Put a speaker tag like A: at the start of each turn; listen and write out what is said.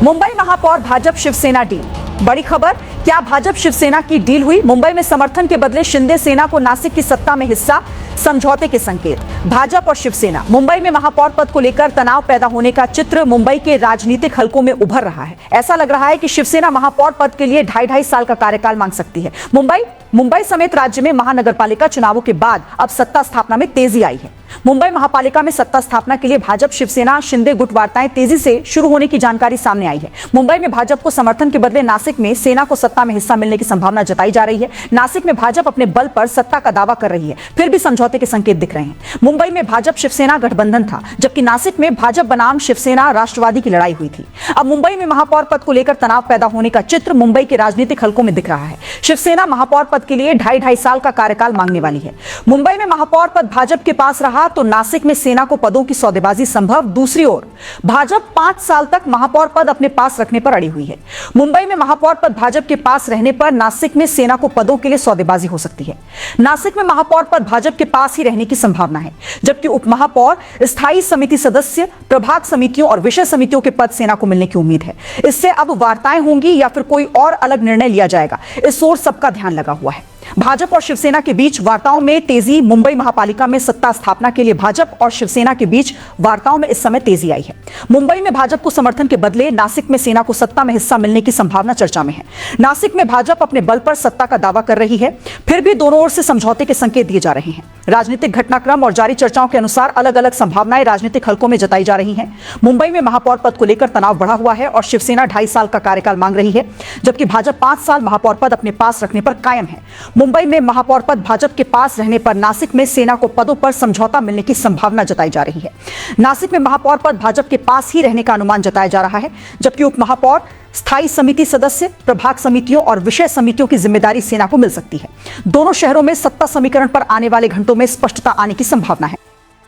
A: मुंबई महापौर भाजपा शिवसेना डील। बड़ी खबर, क्या भाजपा शिवसेना की डील हुई? मुंबई में समर्थन के बदले शिंदे सेना को नासिक की सत्ता में हिस्सा, समझौते के संकेत। भाजपा और शिवसेना मुंबई में महापौर पद को लेकर तनाव पैदा होने का चित्र मुंबई के राजनीतिक हलकों में उभर रहा है। ऐसा लग रहा है कि शिवसेना महापौर पद के लिए 2.5 साल का कार्यकाल मांग सकती है। मुंबई समेत राज्य में महानगरपालिका चुनावों के बाद अब सत्ता स्थापना में तेजी आई है। मुंबई महापालिका में सत्ता स्थापना के लिए भाजपा शिवसेना शिंदे गुट वार्ताएं तेजी से शुरू होने की जानकारी सामने आई है। मुंबई में भाजपा को समर्थन के बदले नासिक में सेना को सत्ता में हिस्सा मिलने की संभावना जताई जा रही है। नासिक में भाजपा अपने बल पर सत्ता का दावा कर रही है, फिर भी समझौते के संकेत दिख रहे हैं। मुंबई में भाजपा शिवसेना गठबंधन था, जबकि नासिक में भाजपा बनाम शिवसेना राष्ट्रवादी की लड़ाई हुई थी। अब मुंबई में महापौर पद को लेकर तनाव पैदा होने का चित्र मुंबई के राजनीतिक हलकों में दिख रहा है। शिवसेना महापौर पद के लिए 2.5 साल का कार्यकाल मांगने वाली है। मुंबई में महापौर पद भाजपा के पास रहा तो नासिक में सेना को पदों की सौदेबाजी संभव। दूसरी ओर भाजपा 5 साल तक महापौर पद अपने पास रखने पर अड़ी हुई है। मुंबई में महापौर पद भाजपा के पास रहने पर नासिक में सेना को पदों के लिए सौदेबाजी हो सकती है। नासिक में महापौर पद भाजपा के पास ही रहने की संभावना है, जबकि उपमहापौर, स्थायी समिति सदस्य, प्रभाग समितियों और विषय समितियों के पद सेना को मिलने की उम्मीद है। इससे अब वार्ताएं होंगी या फिर कोई और अलग निर्णय लिया जाएगा, इस ओर सबका ध्यान लगा हुआ है। भाजपा और शिवसेना के बीच वार्ताओं में तेजी। मुंबई महापालिका में सत्ता स्थापना के लिए भाजपा और शिवसेना के बीच वार्ताओं में इस समय तेजी आई है। मुंबई में भाजपा को समर्थन के बदले नासिक में सेना को सत्ता में हिस्सा मिलने की संभावना चर्चा में है। नासिक में भाजपा अपने बल पर सत्ता का दावा कर रही है, फिर भी दोनों ओर से समझौते के संकेत दिए जा रहे हैं। राजनीतिक घटनाक्रम और जारी चर्चाओं के अनुसार अलग अलग संभावनाएं राजनीतिक हलकों में जताई जा रही हैं। मुंबई में महापौर पद को लेकर तनाव बढ़ा हुआ है और शिवसेना 2.5 साल का कार्यकाल मांग रही है, जबकि भाजपा 5 साल महापौर पद अपने पास रखने पर कायम है। मुंबई में महापौर पद भाजपा के पास रहने पर नासिक में सेना को पदों पर समझौता मिलने की संभावना जताई जा रही है। नासिक में महापौर पद भाजपा के पास ही रहने का अनुमान जताया जा रहा है, जबकि उपमहापौर, स्थायी समिति सदस्य, प्रभाग समितियों और विषय समितियों की जिम्मेदारी सेना को मिल सकती है। दोनों शहरों में सत्ता समीकरण पर आने वाले घंटों में स्पष्टता आने की संभावना है।